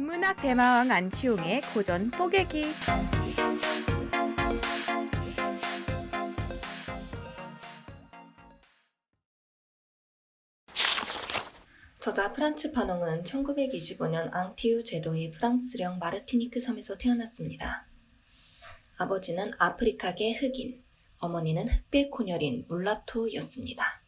인문학 대마왕 안치홍의 고전 뽀개기. 저자 프란츠 파농은 1925년 앙티우 제도의 프랑스령 마르티니크 섬에서 태어났습니다. 아버지는 아프리카계 흑인, 어머니는 흑백 혼혈인 물라토였습니다.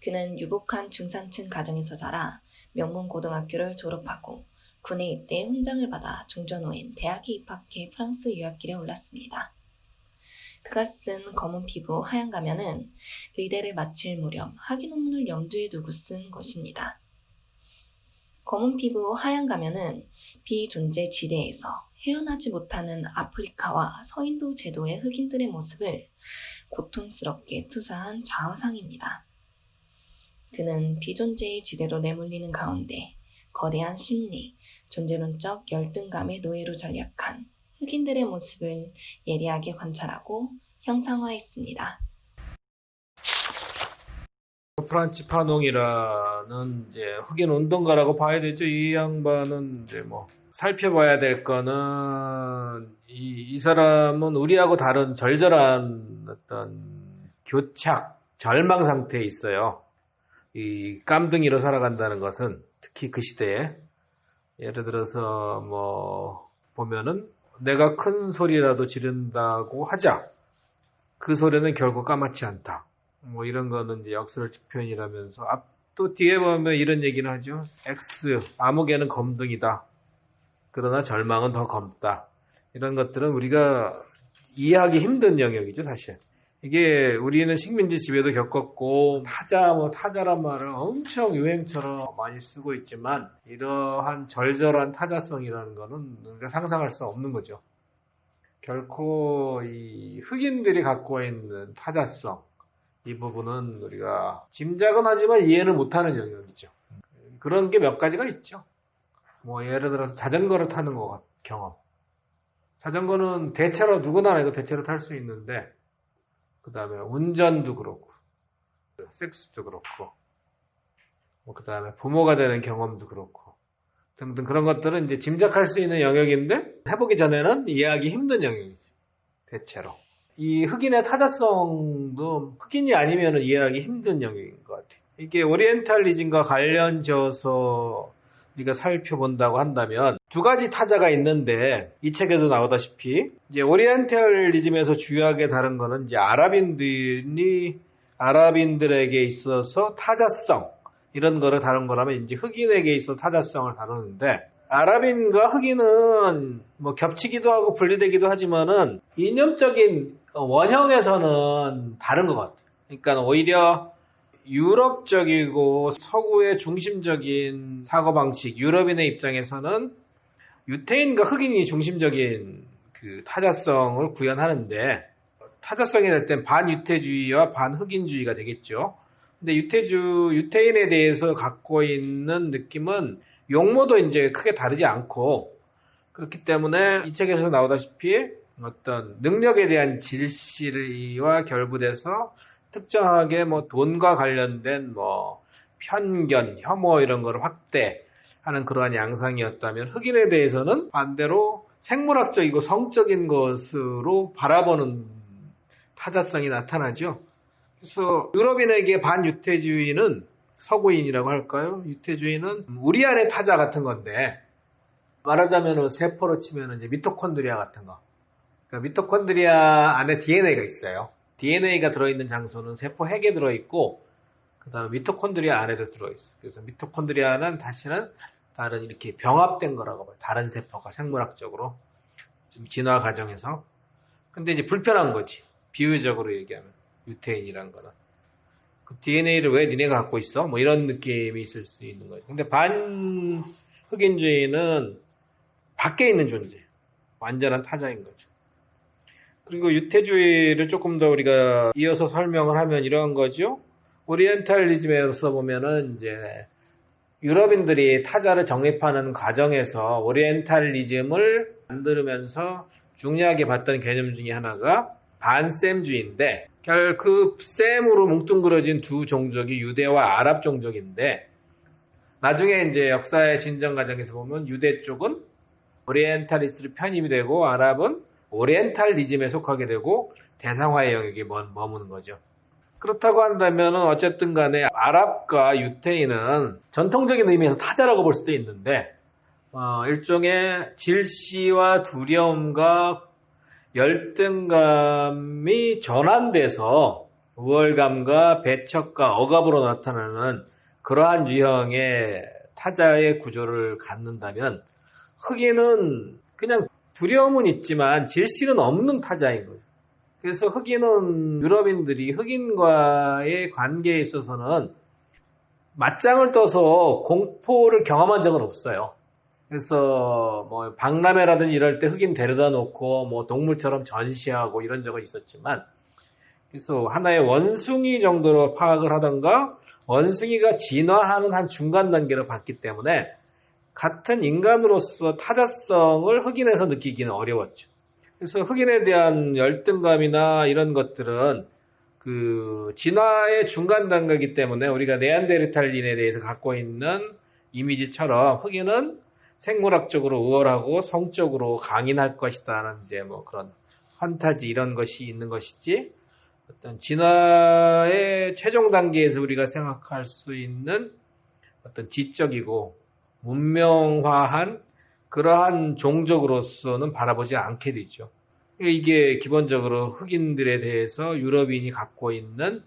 그는 유복한 중산층 가정에서 자라 명문고등학교를 졸업하고 군에 입대 훈장을 받아 종전후엔 대학에 입학해 프랑스 유학길에 올랐습니다. 그가 쓴 검은 피부 하얀 가면은 의대를 마칠 무렵 학위 논문을 염두에 두고 쓴 것입니다. 검은 피부 하얀 가면은 비존재 지대에서 헤어나지 못하는 아프리카와 서인도 제도의 흑인들의 모습을 고통스럽게 투사한 좌우상입니다. 그는 비존재의 지대로 내몰리는 가운데 거대한 심리, 존재론적 열등감의 노예로 전락한 흑인들의 모습을 예리하게 관찰하고 형상화했습니다. 프란츠 파농이라는 이제 흑인 운동가라고 봐야 되죠. 이 양반은 이제 뭐 살펴봐야 될 거는 이 사람은 우리하고 다른 절절한 어떤 교착, 절망 상태에 있어요. 이 깜둥이로 살아간다는 것은 특히 그 시대에 예를 들어서 뭐 보면은 내가 큰 소리라도 지른다고 하자. 그 소리는 결코 까맣지 않다. 뭐 이런 거는 이제 역설적 표현이라면서 또 뒤에 보면 이런 얘기는 하죠. X, 암흑에는 검둥이다. 그러나 절망은 더 검다. 이런 것들은 우리가 이해하기 힘든 영역이죠, 사실. 이게 우리는 식민지 지배도 겪었고 타자란 말을 엄청 유행처럼 많이 쓰고 있지만 이러한 절절한 타자성이라는 거는 우리가 상상할 수 없는 거죠. 결코 이 흑인들이 갖고 있는 타자성 이 부분은 우리가 짐작은 하지만 이해는 못하는 영역이죠. 그런 게 몇 가지가 있죠. 뭐 예를 들어서 자전거를 타는 경험. 자전거는 대체로 누구나 해도 대체로 탈 수 있는데 그 다음에 운전도 그렇고 섹스도 그렇고 그 다음에 부모가 되는 경험도 그렇고 등등 그런 것들은 이제 짐작할 수 있는 영역인데 해보기 전에는 이해하기 힘든 영역이지 대체로. 이 흑인의 타자성도 흑인이 아니면 이해하기 힘든 영역인 것 같아요. 이게 오리엔탈리즘과 관련지어서 우리가 살펴본다고 한다면 두 가지 타자가 있는데 이 책에도 나오다시피 이제 오리엔탈리즘에서 주요하게 다른 거는 이제 아랍인들에게 있어서 타자성 이런 거를 다룬 거라면 이제 흑인에게 있어서 타자성을 다루는데 아랍인과 흑인은 뭐 겹치기도 하고 분리되기도 하지만은 이념적인 원형에서는 다른 것 같아요. 그러니까 오히려 유럽적이고 서구의 중심적인 사고방식, 유럽인의 입장에서는 유태인과 흑인이 중심적인 그 타자성을 구현하는데 타자성이 될 땐 반유태주의와 반흑인주의가 되겠죠. 근데 유태인에 대해서 갖고 있는 느낌은 용모도 이제 크게 다르지 않고 그렇기 때문에 이 책에서 나오다시피 어떤 능력에 대한 질시와 결부돼서 특정하게 뭐 돈과 관련된 뭐 편견, 혐오 이런 거를 확대하는 그러한 양상이었다면 흑인에 대해서는 반대로 생물학적이고 성적인 것으로 바라보는 타자성이 나타나죠. 그래서 유럽인에게 반유태주의는 서구인이라고 할까요? 유태주의는 우리 안의 타자 같은 건데 말하자면 세포로 치면 이제 미토콘드리아 같은 거. 그러니까 미토콘드리아 안에 DNA가 있어요. DNA가 들어있는 장소는 세포 핵에 들어있고 그 다음에 미토콘드리아 안에도 들어있어요. 그래서 미토콘드리아는 다시는 다른 이렇게 병합된 거라고 봐요. 다른 세포가 생물학적으로 좀 진화 과정에서. 근데 이제 불편한 거지. 비유적으로 얘기하면 유태인이란 거는. 그 DNA를 왜 니네가 갖고 있어? 뭐 이런 느낌이 있을 수 있는 거죠. 근데 반흑인주의는 밖에 있는 존재. 완전한 타자인 거죠. 그리고 유태주의를 조금 더 우리가 이어서 설명을 하면 이런 거죠. 오리엔탈리즘에서 보면은 이제 유럽인들이 타자를 정립하는 과정에서 오리엔탈리즘을 만들면서 중요하게 봤던 개념 중에 하나가 반셈주의인데 그 셈으로 뭉뚱그려진 두 종족이 유대와 아랍 종족인데 나중에 이제 역사의 진정 과정에서 보면 유대 쪽은 오리엔탈리스트로 편입이 되고 아랍은 오리엔탈리즘에 속하게 되고 대상화의 영역에 머무는 거죠. 그렇다고 한다면 어쨌든 간에 아랍과 유태인은 전통적인 의미에서 타자라고 볼 수도 있는데 일종의 질시와 두려움과 열등감이 전환돼서 우월감과 배척과 억압으로 나타나는 그러한 유형의 타자의 구조를 갖는다면 흑인은 그냥 두려움은 있지만 질시는 없는 타자인 거죠. 그래서 흑인은 유럽인들이 흑인과의 관계에 있어서는 맞짱을 떠서 공포를 경험한 적은 없어요. 그래서 뭐 박람회라든지 이럴 때 흑인 데려다 놓고 뭐 동물처럼 전시하고 이런 적은 있었지만, 그래서 하나의 원숭이 정도로 파악을 하던가 원숭이가 진화하는 한 중간 단계를 봤기 때문에 같은 인간으로서 타자성을 흑인에서 느끼기는 어려웠죠. 그래서 흑인에 대한 열등감이나 이런 것들은 그 진화의 중간 단계이기 때문에 우리가 네안데르탈린에 대해서 갖고 있는 이미지처럼 흑인은 생물학적으로 우월하고 성적으로 강인할 것이다라는 이제 뭐 그런 판타지 이런 것이 있는 것이지, 어떤 진화의 최종 단계에서 우리가 생각할 수 있는 어떤 지적이고 문명화한 그러한 종족으로서는 바라보지 않게 되죠. 이게 기본적으로 흑인들에 대해서 유럽인이 갖고 있는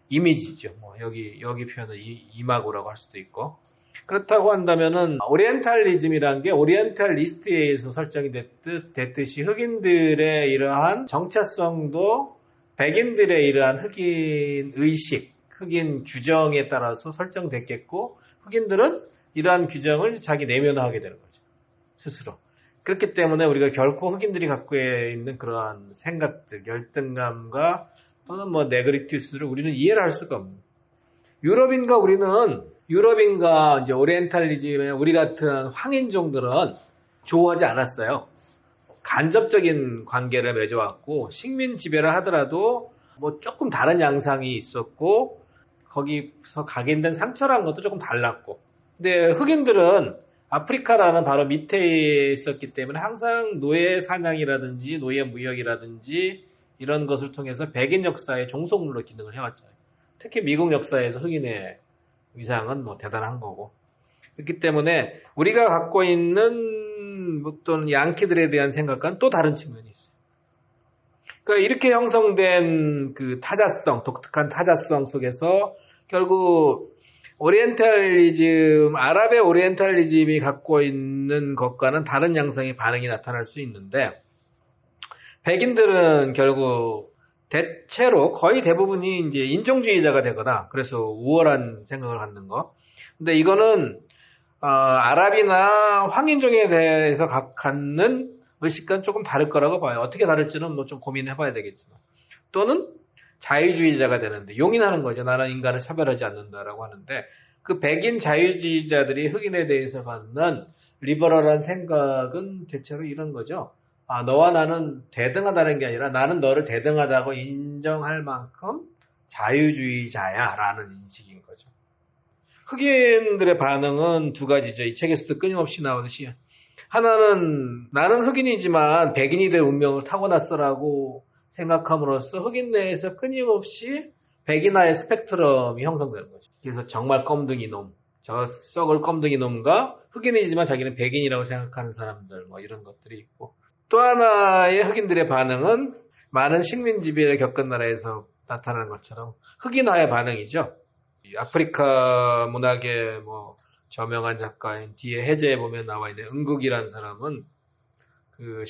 이미지죠. 뭐 여기 표현은 이마고라고 할 수도 있고. 그렇다고 한다면은 오리엔탈리즘이란 게 오리엔탈리스트에 의해서 설정이 됐듯이 흑인들의 이러한 정체성도 백인들의 이러한 흑인 의식, 흑인 규정에 따라서 설정됐겠고, 흑인들은 이러한 규정을 자기 내면화하게 되는 거죠. 스스로. 그렇기 때문에 우리가 결코 흑인들이 갖고 있는 그러한 생각들, 열등감과 또는 뭐 네그리티스를 우리는 이해를 할 수가 없는. 유럽인과 이제 오리엔탈리즘의 우리 같은 황인종들은 좋아하지 않았어요. 간접적인 관계를 맺어왔고, 식민 지배를 하더라도 뭐 조금 다른 양상이 있었고, 거기서 각인된 상처라는 것도 조금 달랐고. 근데 흑인들은 아프리카라는 바로 밑에 있었기 때문에 항상 노예 사냥이라든지 노예 무역이라든지 이런 것을 통해서 백인 역사의 종속물로 기능을 해왔잖아요. 특히 미국 역사에서 흑인의 위상은 뭐 대단한 거고. 그렇기 때문에 우리가 갖고 있는 어떤 양키들에 대한 생각과는 또 다른 측면이 있어요. 그러니까 이렇게 형성된 그 타자성, 독특한 타자성 속에서 결국 오리엔탈리즘, 아랍의 오리엔탈리즘이 갖고 있는 것과는 다른 양상의 반응이 나타날 수 있는데, 백인들은 결국 대체로 거의 대부분이 이제 인종주의자가 되거나 그래서 우월한 생각을 갖는 거. 근데 이거는 아랍이나 황인종에 대해서 갖는 의식과는 조금 다를 거라고 봐요. 어떻게 다를지는 뭐 좀 고민해 봐야 되겠지만. 또는 자유주의자가 되는데 용인하는 거죠. 나는 인간을 차별하지 않는다라고 하는데, 그 백인 자유주의자들이 흑인에 대해서 갖는 리버럴한 생각은 대체로 이런 거죠. 너와 나는 대등하다는 게 아니라 나는 너를 대등하다고 인정할 만큼 자유주의자야 라는 인식인 거죠. 흑인들의 반응은 두 가지죠. 이 책에서도 끊임없이 나오듯이, 하나는 나는 흑인이지만 백인이 될 운명을 타고났어라고 생각함으로써 흑인 내에서 끊임없이 백인화의 스펙트럼이 형성되는 거죠. 그래서 정말 껌둥이 놈, 저 썩을 껌둥이 놈과 흑인이지만 자기는 백인이라고 생각하는 사람들, 뭐 이런 것들이 있고, 또 하나의 흑인들의 반응은 많은 식민 지배를 겪은 나라에서 나타나는 것처럼 흑인화의 반응이죠. 아프리카 문학의 뭐 저명한 작가인 뒤에 해제에 보면 나와 있는 응국이라는 사람은 그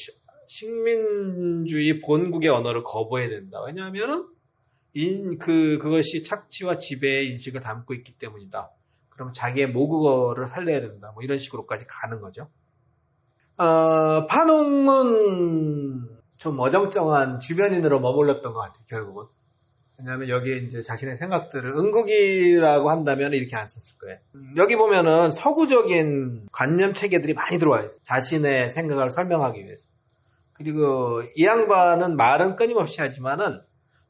식민주의 본국의 언어를 거부해야 된다. 왜냐하면 그것이 착취와 지배의 인식을 담고 있기 때문이다. 그러면 자기의 모국어를 살려야 된다. 뭐 이런 식으로까지 가는 거죠. 파농은 좀 어정쩡한 주변인으로 머물렀던 것 같아요, 결국은. 왜냐하면 여기에 이제 자신의 생각들을 응국이라고 한다면 이렇게 안 썼을 거예요. 여기 보면은 서구적인 관념 체계들이 많이 들어와 있어요. 자신의 생각을 설명하기 위해서. 그리고 이 양반은 말은 끊임없이 하지만은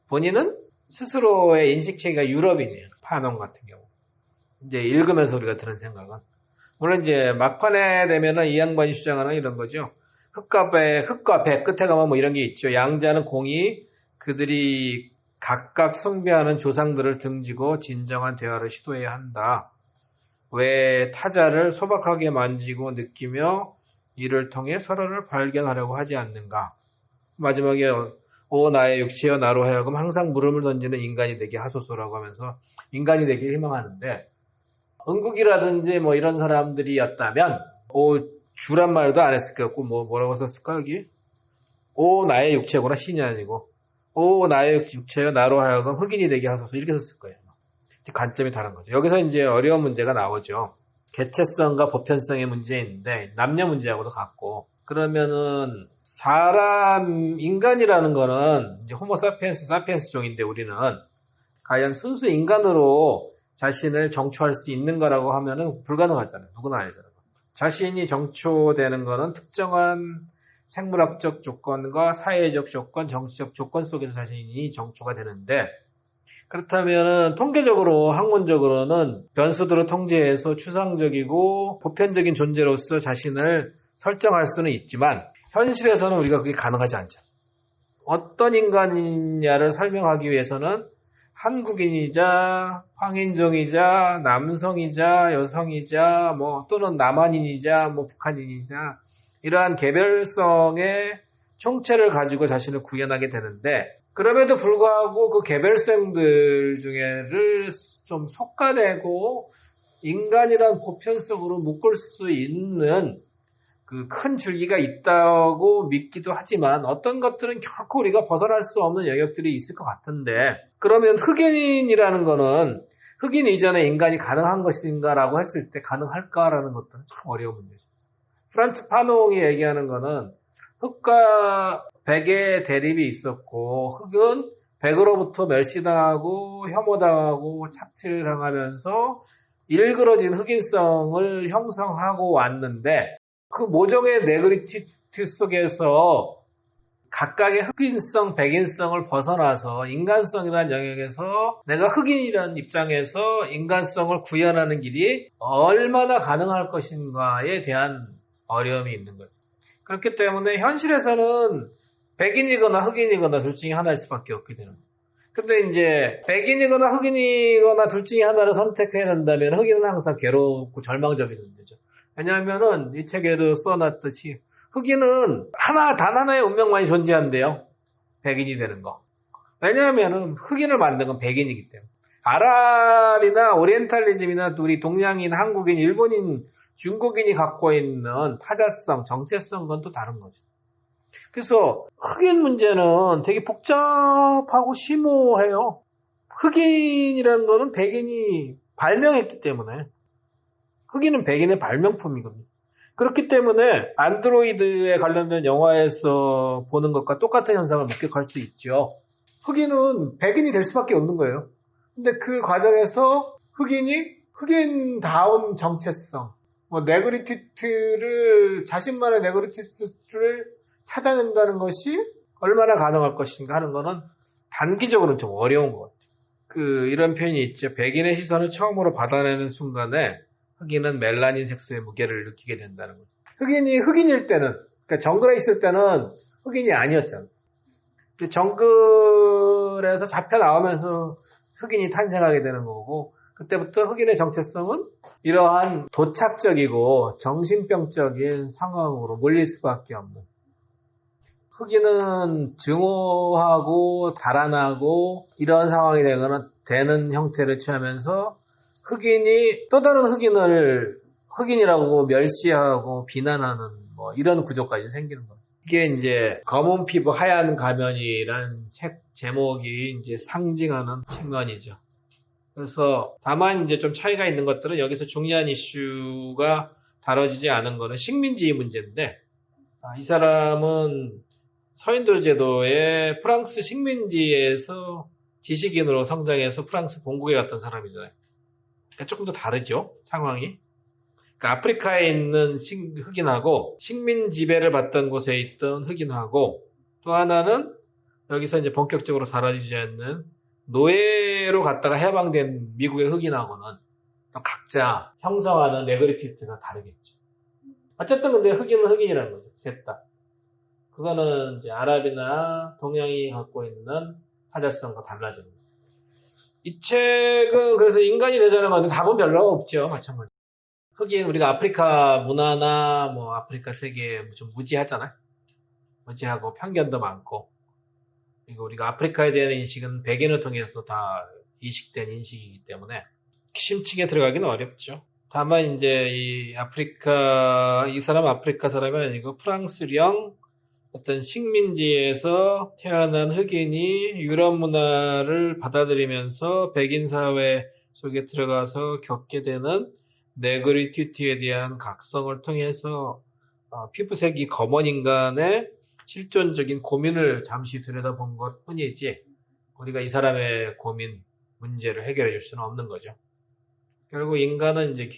본인은 스스로의 인식 체계가 유럽인이에요. 파농 같은 경우. 이제 읽으면서 우리가 드는 생각은. 물론 이제 막판에 되면은 이 양반이 주장하는 이런 거죠. 흙과 배 끝에 가면 뭐 이런 게 있죠. 양자는 공이 그들이 각각 숭배하는 조상들을 등지고 진정한 대화를 시도해야 한다. 왜 타자를 소박하게 만지고 느끼며 이를 통해 서로를 발견하려고 하지 않는가. 마지막에 오 나의 육체여 나로 하여금 항상 물음을 던지는 인간이 되게 하소서라고 하면서 인간이 되길 희망하는데, 은국이라든지 뭐 이런 사람들이었다면 오 주란 말도 안 했을 거고 뭐라고 썼을까 여기? 오 나의 육체구나, 신이 아니고 오 나의 육체여 나로 하여금 흑인이 되게 하소서 이렇게 썼을 거예요. 관점이 다른 거죠. 여기서 이제 어려운 문제가 나오죠. 개체성과 보편성의 문제인데 남녀 문제하고도 같고, 그러면은 인간이라는 거는 이제 호모 사피엔스 종인데 우리는 과연 순수 인간으로 자신을 정초할 수 있는 거라고 하면은 불가능하잖아요. 누구나 알잖아요. 자신이 정초되는 거는 특정한 생물학적 조건과 사회적 조건, 정치적 조건 속에서 자신이 정초가 되는데, 그렇다면 통계적으로 학문적으로는 변수들을 통제해서 추상적이고 보편적인 존재로서 자신을 설정할 수는 있지만 현실에서는 우리가 그게 가능하지 않죠. 어떤 인간이냐를 설명하기 위해서는 한국인이자 황인종이자 남성이자 여성이자 또는 남한인이자 북한인이자 이러한 개별성의 총체를 가지고 자신을 구현하게 되는데, 그럼에도 불구하고 그 개별성들 중에를 좀 솎아내고 인간이란 보편성으로 묶을 수 있는 그 큰 줄기가 있다고 믿기도 하지만, 어떤 것들은 결코 우리가 벗어날 수 없는 영역들이 있을 것 같은데, 그러면 흑인이라는 거는 흑인 이전에 인간이 가능한 것인가라고 했을 때 가능할까라는 것들은 참 어려운 문제죠. 프란츠 파농이 얘기하는 거는 흑과 백의 대립이 있었고, 흑은 백으로부터 멸시당하고 혐오당하고 착취당하면서 일그러진 흑인성을 형성하고 왔는데, 그 모종의 네그리티드 속에서 각각의 흑인성, 백인성을 벗어나서 인간성이라는 영역에서 내가 흑인이라는 입장에서 인간성을 구현하는 길이 얼마나 가능할 것인가에 대한 어려움이 있는 거죠. 그렇기 때문에 현실에서는 백인이거나 흑인이거나 둘 중에 하나일 수밖에 없게 되는 거예요. 근데 이제 백인이거나 흑인이거나 둘 중에 하나를 선택해야 된다면 흑인은 항상 괴롭고 절망적인 문제죠. 왜냐하면은 이 책에도 써놨듯이 흑인은 단 하나의 운명만이 존재한대요. 백인이 되는 거. 왜냐하면은 흑인을 만든 건 백인이기 때문에. 아랍이나 오리엔탈리즘이나 우리 동양인, 한국인, 일본인, 중국인이 갖고 있는 타자성, 정체성 건 또 다른 거죠. 그래서 흑인 문제는 되게 복잡하고 심오해요. 흑인이라는 거는 백인이 발명했기 때문에, 흑인은 백인의 발명품이거든요. 그렇기 때문에 안드로이드에 관련된 영화에서 보는 것과 똑같은 현상을 목격할 수 있죠. 흑인은 백인이 될 수밖에 없는 거예요. 근데 그 과정에서 흑인다운 정체성, 자신만의 네그리티드를 찾아낸다는 것이 얼마나 가능할 것인가 하는 거는 단기적으로는 좀 어려운 것 같아요. 이런 표현이 있죠. 백인의 시선을 처음으로 받아내는 순간에 흑인은 멜라닌 색소의 무게를 느끼게 된다는 거죠. 흑인이 흑인일 때는, 그러니까 정글에 있을 때는 흑인이 아니었잖아요. 정글에서 잡혀 나오면서 흑인이 탄생하게 되는 거고, 그때부터 흑인의 정체성은 이러한 도착적이고 정신병적인 상황으로 몰릴 수밖에 없는. 흑인은 증오하고 달아나고 이런 상황이 되는 형태를 취하면서 흑인이 또 다른 흑인이라고 멸시하고 비난하는 이런 구조까지 생기는 거예요. 이게 이제 검은 피부 하얀 가면이라는 책 제목이 이제 상징하는 측면이죠. 그래서 다만 이제 좀 차이가 있는 것들은 여기서 중요한 이슈가 다뤄지지 않은 거는 식민지 문제인데, 이 사람은 서인도 제도의 프랑스 식민지에서 지식인으로 성장해서 프랑스 본국에 갔던 사람이잖아요. 그러니까 조금 더 다르죠, 상황이. 그러니까 아프리카에 있는 흑인하고 식민 지배를 받던 곳에 있던 흑인하고, 또 하나는 여기서 이제 본격적으로 다뤄지지 않는 노예로 갔다가 해방된 미국의 흑인하고는 또 각자 형성하는 네그리티비티가 다르겠죠. 어쨌든 근데 흑인은 흑인이라는 거죠. 셋 다. 그거는 이제 아랍이나 동양이 갖고 있는 타자성과 달라지는 거예요. 이 책은 그래서 인간이 되자는 건데 답은 별로 없죠. 마찬가지. 흑인 우리가 아프리카 문화나 뭐 아프리카 세계 좀 무지하잖아요. 무지하고 편견도 많고, 그리고 우리가 아프리카에 대한 인식은 백인을 통해서 다 이식된 인식이기 때문에 심층에 들어가기는 어렵죠. 다만 이제 이 사람 아프리카 사람이 아니고 프랑스령 어떤 식민지에서 태어난 흑인이 유럽 문화를 받아들이면서 백인 사회 속에 들어가서 겪게 되는 네그리티티에 대한 각성을 통해서 피부색이 검은 인간의 실존적인 고민을 잠시 들여다본 것 뿐이지, 우리가 이 사람의 고민, 문제를 해결해 줄 수는 없는 거죠. 결국 인간은 이제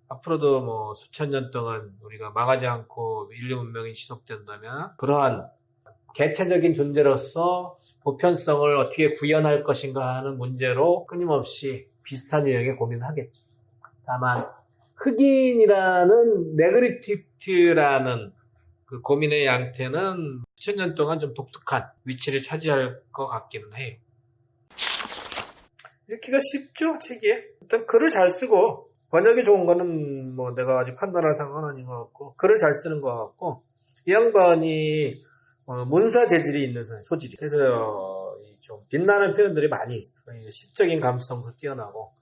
앞으로도 뭐 수천 년 동안 우리가 망하지 않고 인류 문명이 지속된다면 그러한 개체적인 존재로서 보편성을 어떻게 구현할 것인가 하는 문제로 끊임없이 비슷한 유형의 고민을 하겠죠. 다만 흑인이라는 네그리티브라는 그 고민의 양태는 수천 년 동안 좀 독특한 위치를 차지할 것 같기는 해요. 읽기가 쉽죠, 책이? 일단 글을 잘 쓰고, 번역이 좋은 거는 뭐 내가 아직 판단할 상황은 아닌 것 같고, 글을 잘 쓰는 것 같고, 이 양반이 문사 재질이 있는 소질이. 그래서 좀 빛나는 표현들이 많이 있어. 시적인 감성도 뛰어나고,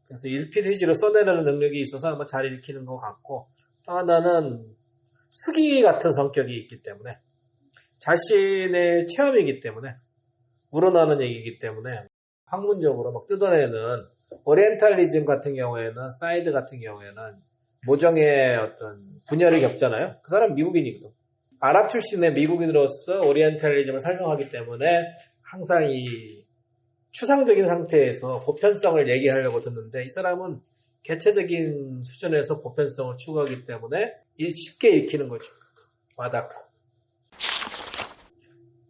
그래서 일필휘지로 써내는 능력이 있어서 아마 잘 읽히는 것 같고, 또 하나는 수기 같은 성격이 있기 때문에, 자신의 체험이기 때문에, 우러나는 얘기이기 때문에 학문적으로 막 뜯어내는, 오리엔탈리즘 같은 경우에는, 사이드 같은 경우에는 모정의 어떤 분야를 겪잖아요. 그 사람 미국인이거든. 아랍 출신의 미국인으로서 오리엔탈리즘을 설명하기 때문에 항상 이 추상적인 상태에서 보편성을 얘기하려고 듣는데, 이 사람은 개체적인 수준에서 보편성을 추구하기 때문에 쉽게 읽히는 거죠. 와닿고.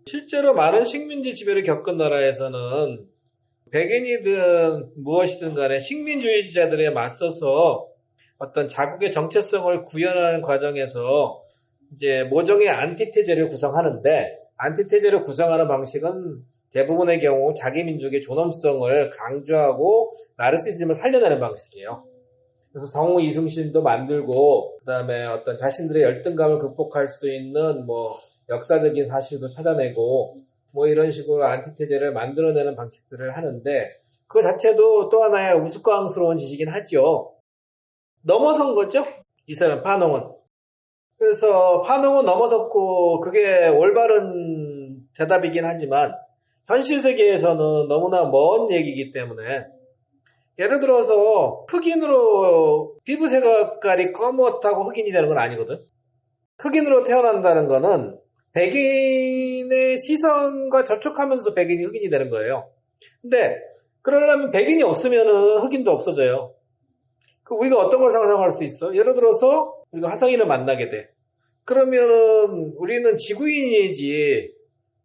실제로 많은 식민지 지배를 겪은 나라에서는 백인이든 무엇이든 간에 식민주의자들에 맞서서 어떤 자국의 정체성을 구현하는 과정에서 이제 모종의 안티테제를 구성하는데, 안티테제를 구성하는 방식은 대부분의 경우 자기 민족의 존엄성을 강조하고 나르시즘을 살려내는 방식이에요. 그래서 성우 이순신도 만들고, 그 다음에 어떤 자신들의 열등감을 극복할 수 있는 뭐 역사적인 사실도 찾아내고, 뭐 이런 식으로 안티테제를 만들어내는 방식들을 하는데, 그 자체도 또 하나의 우스꽝스러운 짓이긴 하지요. 넘어선 거죠, 이 사람 파농은. 그래서 파농은 넘어섰고, 그게 올바른 대답이긴 하지만 현실 세계에서는 너무나 먼 얘기이기 때문에, 예를 들어서 흑인으로 피부 색깔이 검었다고 흑인이 되는 건 아니거든. 흑인으로 태어난다는 거는 백인의 시선과 접촉하면서 백인이 흑인이 되는 거예요. 근데 그러려면 백인이 없으면 흑인도 없어져요. 우리가 어떤 걸 상상할 수 있어? 예를 들어서 우리가 화성인을 만나게 돼. 그러면 우리는 지구인이지,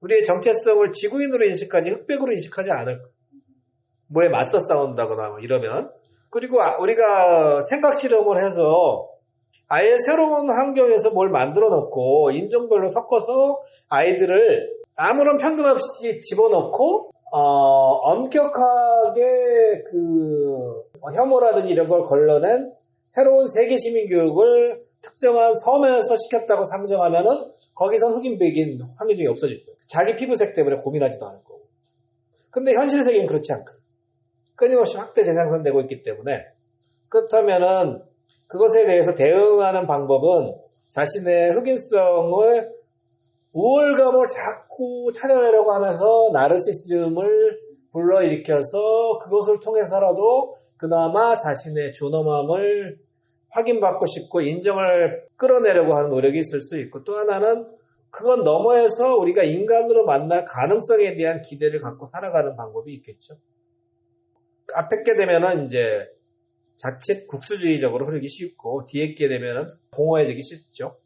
우리의 정체성을 지구인으로 인식하지 흑백으로 인식하지 않을 거야. 뭐에 맞서 싸운다거나 뭐 이러면. 그리고 우리가 생각 실험을 해서 아예 새로운 환경에서 뭘 만들어 놓고 인종별로 섞어서 아이들을 아무런 편견 없이 집어넣고 엄격하게 혐오라든지 이런 걸 걸러낸 새로운 세계 시민 교육을 특정한 섬에서 시켰다고 상정하면은 거기선 흑인 백인 황인종이 없어질 거예요. 자기 피부색 때문에 고민하지도 않을 거고. 근데 현실 세계는 그렇지 않거든. 끊임없이 확대 재생산되고 있기 때문에, 그렇다면은 그것에 대해서 대응하는 방법은 자신의 흑인성을 우월감을 자꾸 찾아내려고 하면서 나르시시즘을 불러일으켜서 그것을 통해서라도 그나마 자신의 존엄함을 확인받고 싶고 인정을 끌어내려고 하는 노력이 있을 수 있고, 또 하나는 그건 너머에서 우리가 인간으로 만날 가능성에 대한 기대를 갖고 살아가는 방법이 있겠죠. 앞에 게 되면은 이제 자칫 국수주의적으로 흐르기 쉽고, 뒤에 게 되면은 공허해지기 쉽죠.